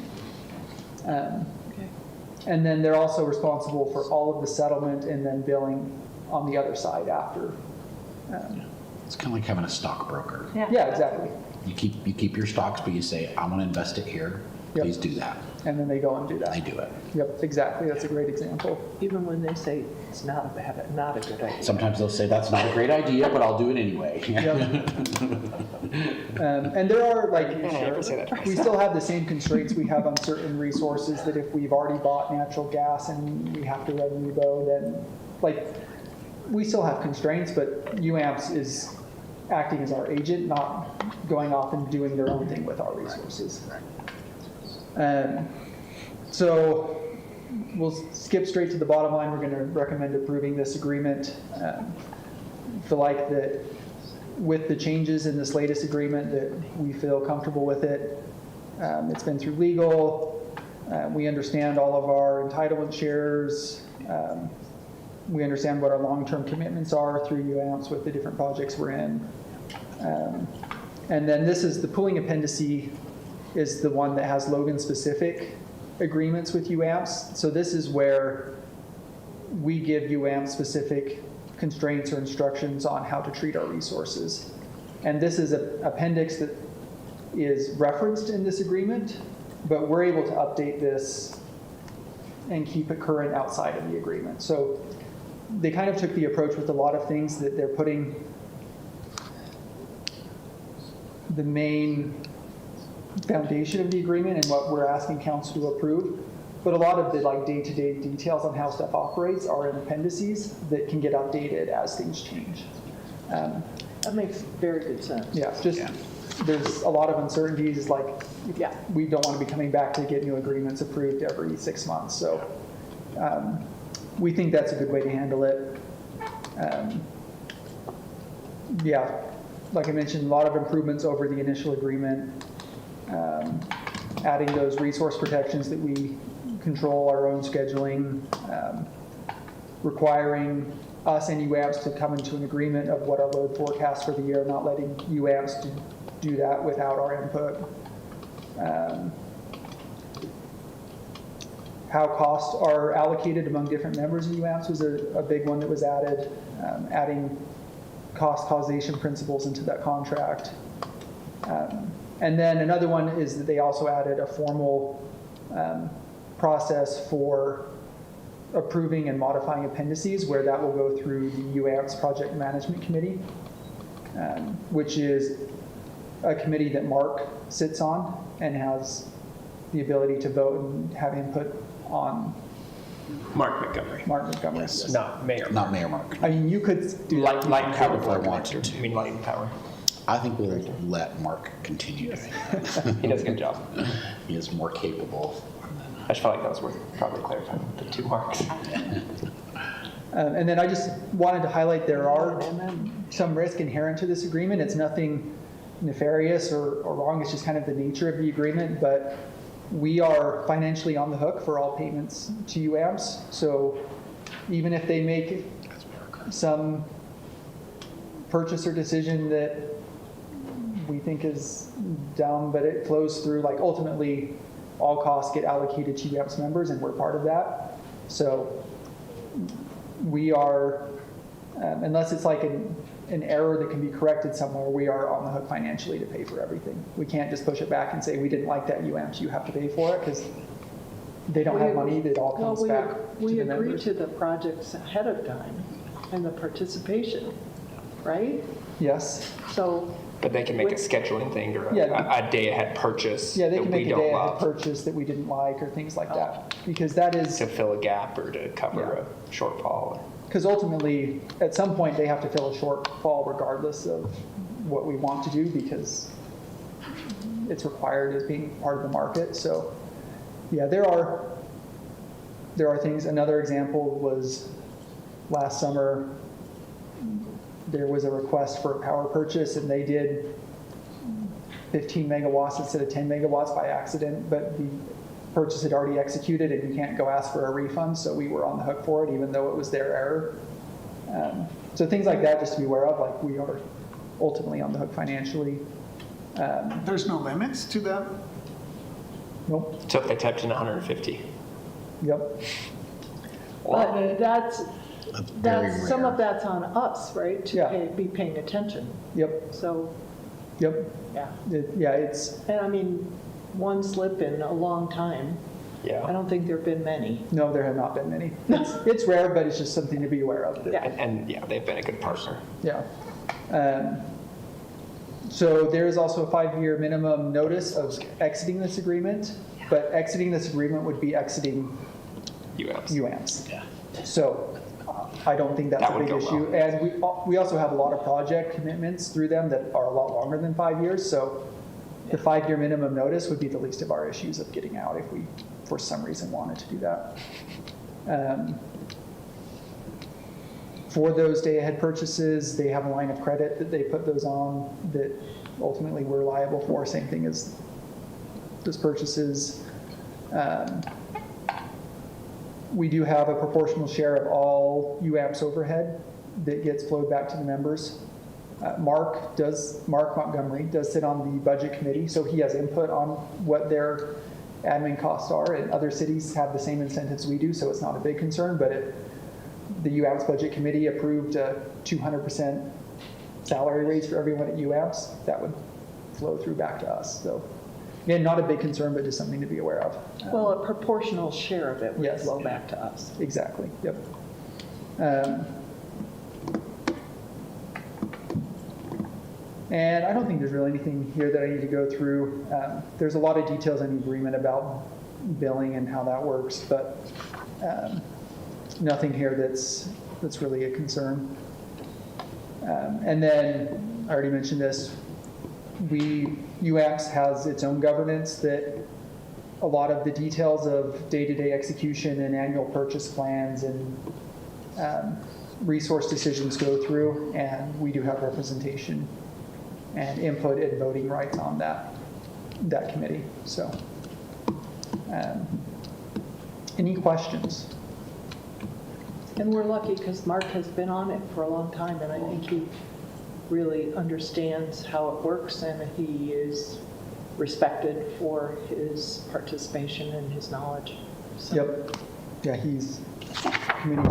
And then they're also responsible for all of the settlement and then billing on the other side after. It's kind of like having a stockbroker. Yeah, exactly. You keep your stocks, but you say, I want to invest it here. Yep. Please do that. and then they go and do that. They do it. Yep, exactly. That's a great example. Even when they say it's not a good idea. Sometimes they'll say, that's not a great idea, but I'll do it anyway. And there are, like, Never say that twice. we still have the same constraints we have on certain resources, that if we've already bought natural gas and we have to run Nebo, then, like, we still have constraints, but UAMPS is acting as our agent, not going off and doing their own thing with our resources. So we'll skip straight to the bottom line. We're going to recommend approving this agreement. Feel like that with the changes in this latest agreement that we feel comfortable with it. It's been through legal. We understand all of our entitlement shares. We understand what our long-term commitments are through UAMPS with the different projects we're in. And then this is the pooling appendice is the one that has Logan-specific agreements with UAMPS. So this is where we give UAMPS specific constraints or instructions on how to treat our resources. And this is an appendix that is referenced in this agreement, but we're able to update this and keep it current outside of the agreement. So they kind of took the approach with a lot of things that they're putting the main foundation of the agreement and what we're asking council to approve. But a lot of the like day-to-day details on how stuff operates are in appendices that can get updated as things change. That makes very good sense. Yeah, just there's a lot of uncertainties. Like, Yeah. we don't want to be coming back to get new agreements approved every 6 months. So we think that's a good way to handle it. Yeah, like I mentioned, a lot of improvements over the initial agreement. Adding those resource protections that we control our own scheduling, requiring us and UAMPS to come into an agreement of what our load forecast for the year, not letting UAMPS do that without our input. How costs are allocated among different members of UAMPS was a big one that was added, adding cost causation principles into that contract. And then another one is that they also added a formal process for approving and modifying appendices, where that will go through the UAMPS Project Management Committee, which is a committee that Mark sits on and has the ability to vote and have input on. Mark Montgomery. Mark Montgomery. Yes. Not Mayor. Not Mayor Mark. I mean, you could do Light and power If I board wanted director. to. I mean, light and power. I think we'll let Mark continue doing that. He does a good job. He is more capable. I just felt like that was worth probably clarifying the 2 marks. And then I just wanted to highlight there are some risk inherent to this agreement. It's nothing nefarious or wrong. It's just kind of the nature of the agreement. But we are financially on the hook for all payments to UAMPS. So even if they make some purchase or decision that we think is dumb, but it flows through, like ultimately all costs get allocated to UAMPS members and we're part of that. So we are, unless it's like an error that can be corrected somewhere, we are on the hook financially to pay for everything. We can't just push it back and say, we didn't like that UAMPS, you have to pay for it, because they don't have money, it all comes back to We the agreed members. to the projects ahead of time and the participation, right? Yes, So, But they can make a scheduling thing or Yeah. a day ahead purchase yeah, they that can we make a don't day ahead love purchase that we didn't like or things like that, because that is, to fill a gap or to cover a shortfall. because ultimately, at some point, they have to fill a shortfall regardless of what we want to do, because it's required as being part of the market. So, yeah, there are things. Another example was last summer, there was a request for a power purchase, and they did 15 megawatts instead of 10 megawatts by accident, but the purchase had already executed, and you can't go ask for a refund, so we were on the hook for it, even though it was their error. So things like that, just to be aware of, like we are ultimately on the hook financially. There's no limits to that? Nope, So if they typed in 150. yep, but that's, very some rare. of that's on us, right? To Yeah. be paying attention. yep, So, yep. yeah. Yeah, it's, And I mean, one slip in a long time I don't think there've been many. No, there have not been many. It's rare, but it's just something to be aware of. Yeah. And yeah, they've been a good partner. Yeah. So there is also a 5-year minimum notice of exiting this agreement, but exiting this agreement would be exiting UAMs. UAMs. Yeah. So I don't think that's That a would big go issue. And we also have a lot of project commitments through them that are a lot longer than 5 years. So the 5-year minimum notice would be the least of our issues of getting out if we, for some reason, wanted to do that. For those day-ahead purchases, they have a line of credit that they put those on that ultimately we're liable for, same thing as those purchases. We do have a proportional share of all UAMPS overhead that gets flowed back to the members. Mark Montgomery does sit on the budget committee, so he has input on what their admin costs are, and other cities have the same incentives we do, so it's not a big concern, but the UAMPS budget committee approved a 200% salary raise for everyone at UAMPS. That would flow through back to us. So again, not a big concern, but just something to be aware of. Well, a proportional share of it would Yes. flow back to us. Exactly, yep. And I don't think there's really anything here that I need to go through. There's a lot of details in the agreement about billing and how that works, but nothing here that's really a concern. And then, I already mentioned this, UAMPS has its own governance that a lot of the details of day-to-day execution and annual purchase plans and resource decisions go through, and we do have representation and input and voting rights on that committee. So, any questions? And we're lucky because Mark has been on it for a long time, and I think he really understands how it works, and he is respected for his participation and his knowledge. So. Yep. Yeah, he's committee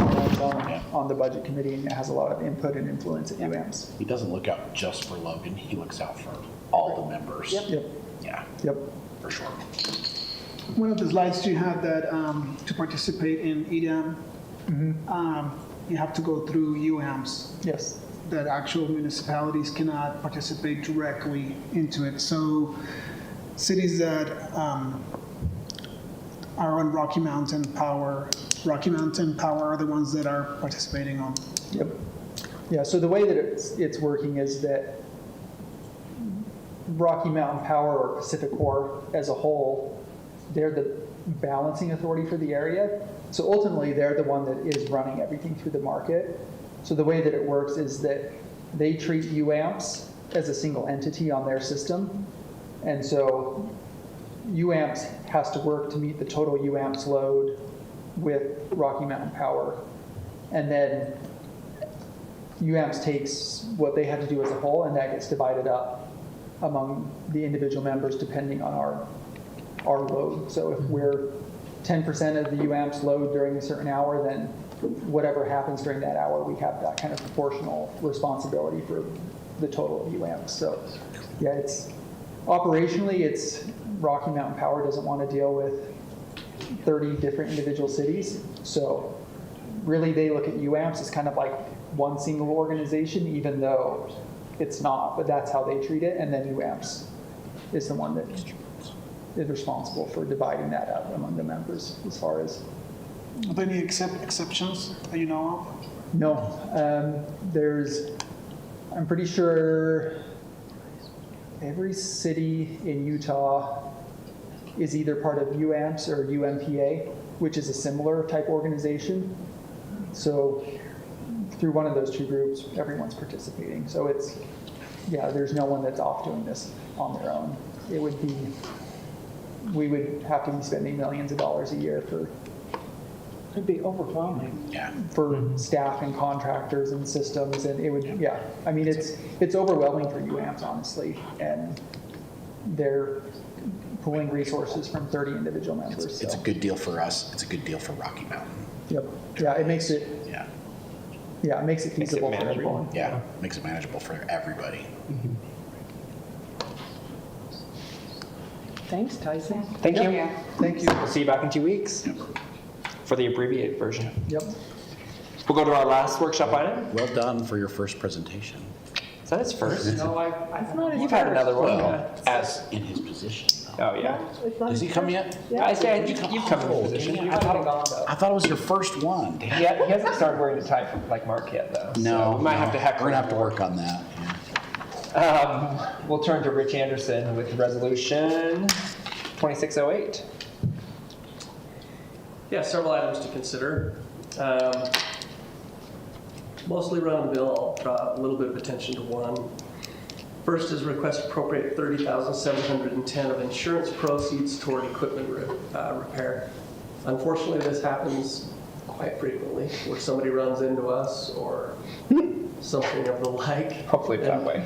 on the budget committee and has a lot of input and influence at UAMPS. He doesn't look out just for Logan, he looks out for all the members. Yep. Yeah, Yep. for sure. One of the slides you have that to participate in EDAM, you have to go through UAMPS. Yes. That actual municipalities cannot participate directly into it. So cities that are on Rocky Mountain Power are the ones that are participating on. Yep. Yeah, so the way that it's working is that Rocky Mountain Power or Pacific Core as a whole, they're the balancing authority for the area. So ultimately, they're the one that is running everything through the market. So the way that it works is that they treat UAMPS as a single entity on their system. And so UAMPS has to work to meet the total UAMPS load with Rocky Mountain Power. And then UAMPS takes what they had to do as a whole, and that gets divided up among the individual members depending on our load. So if we're 10% of the UAMPS load during a certain hour, then whatever happens during that hour, we have that kind of proportional responsibility for the total of UAMPS. So yeah, operationally, Rocky Mountain Power doesn't want to deal with 30 different individual cities. So really they look at UAMPS as kind of like one single organization, even though it's not, but that's how they treat it. And then UAMPS is the one that is responsible for dividing that up among the members as far as. Are there any exceptions that you know of? No, I'm pretty sure every city in Utah is either part of UAMPS or UMPA, which is a similar type organization. So through one of those two groups, everyone's participating. So there's no one that's off doing this on their own. We would have to be spending millions of dollars a year It'd be overwhelming. Yeah. for staff and contractors and systems, and it would, I mean, it's overwhelming for UAMPS, honestly, and they're pulling resources from 30 individual members. It's a good deal for us, it's a good deal for Rocky Mountain. Yep, yeah, it makes it Makes it feasible for manageable. everyone. Yeah, makes it manageable for everybody. Thanks, Tyson. Thank you. Thank you. We'll see you back in 2 weeks for the abbreviated version. Yep. We'll go to our last workshop item. Well done for your first presentation. Is that his first? No, It's not his You've had first. another one. Well, As, in his position. oh, yeah. It's not Has his he come first. yet? Yeah. I say, you've come in Oh, this position. dang it. You've I been gone, though. I thought it was your first one. Damn. He hasn't started wearing the tie like Mark yet, though. No, So we might have to heckle We're gonna him have to more. work on that. We'll turn to Rich Anderson with resolution 2608. Yeah, several items to consider. Mostly run of the mill, I'll draw a little bit of attention to one. First is request appropriate $30,710 of insurance proceeds toward equipment repair. Unfortunately, this happens quite frequently where somebody runs into us or something of the like. Hopefully that way.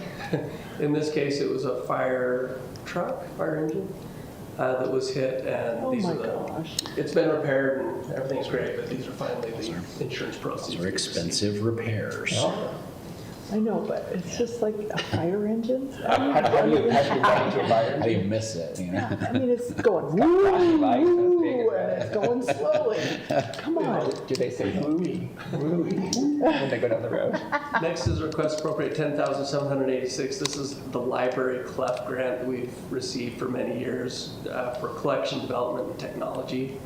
In this case, it was a fire engine that was hit, and Oh these my are the. gosh. It's been repaired and everything's great, but these are finally the insurance proceeds. Those are we received. expensive repairs. I know, but it's just like a fire engine. Have you run into a fire How do you engine? miss it, you know? I mean, it's going flashing lights, that's woo, big, and it's going slowly. Come on. Do they say wooey, wooey when they go down the road? Next is request appropriate $10,786. This is the library clef grant that we've received for many years for collection development and technology.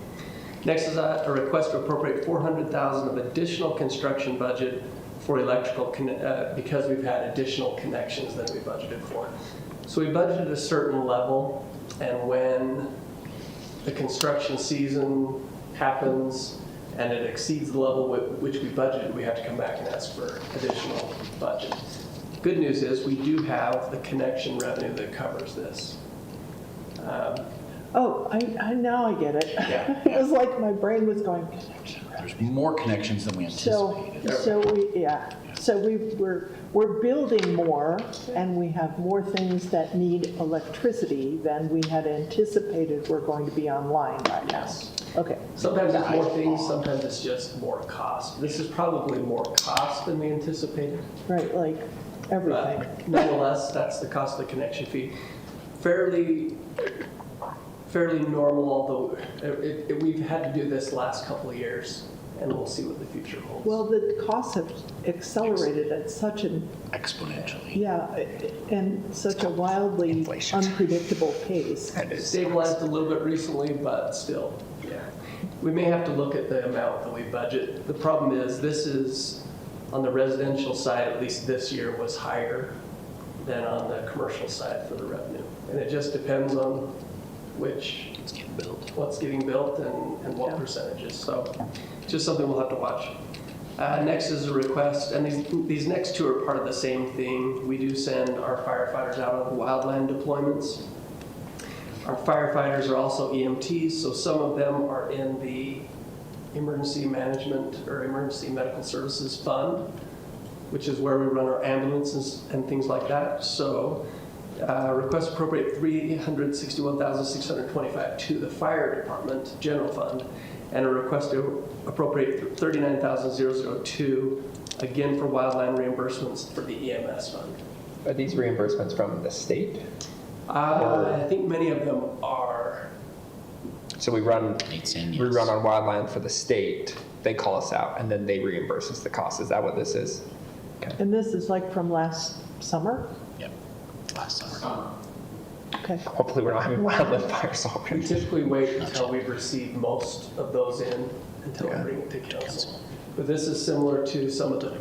Next is a request to appropriate $400,000 of additional construction budget for electrical because we've had additional connections than we budgeted for. So we budgeted a certain level, and when the construction season happens and it exceeds the level which we budgeted, we have to come back and ask for additional budget. Good news is we do have the connection revenue that covers this. Oh, I now I get it. Yeah. It was like my brain was going, There's more connections than we so, anticipated. so we're building more, and we have more things that need electricity than we had anticipated were going to be online right now. Yes. Okay. Sometimes it's more things, sometimes it's just more cost. This is probably more cost than we anticipated. Right, like everything. But nonetheless, that's the cost of the connection fee. Fairly normal, although we've had to do this last couple of years, and we'll see what the future holds. Well, the costs have accelerated at such an, Exponentially. yeah, and such a wildly Inflation. unpredictable pace. Stabilized a little bit recently, but still, yeah. We may have to look at the amount that we budget. The problem is, this is, on the residential side, at least this year, was higher than on the commercial side for the revenue. And it just depends on It's getting what's getting built and what percentages. So just something we'll have to watch. Next is a request, and these next two are part of the same thing. We do send our firefighters out on wildland deployments. Our firefighters are also EMTs, so some of them are in the emergency management or emergency medical services fund, which is where we run our ambulances and things like that. So request appropriate $361,625 to the fire department general fund, and a request to appropriate $39,002 again for wildland reimbursements for the EMS fund. Are these reimbursements from the state? I think many of them are. So we run on wildland for the state, they call us out, and then they reimburse us the cost. Is that what this is? And this is like from last summer? Yep. Last summer. Okay. Hopefully we're not having wildland fires We already. typically wait until we've received most of those in until we bring it to council. But this is similar to some of the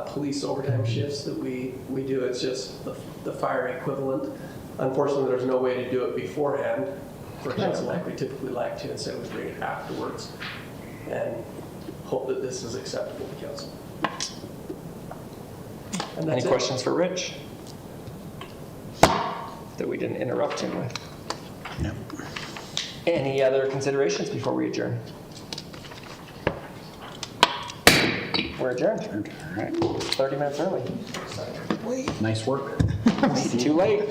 police overtime shifts that we do. It's just the fire equivalent. Unfortunately, there's no way to do it beforehand for council like we typically like to. Instead, we bring it afterwards and hope that this is acceptable to council. And Any that's it. questions for Rich? That we didn't interrupt him with? No. Any other considerations before we adjourn? We're adjourned. All right. 30 minutes early. Nice work. Too late.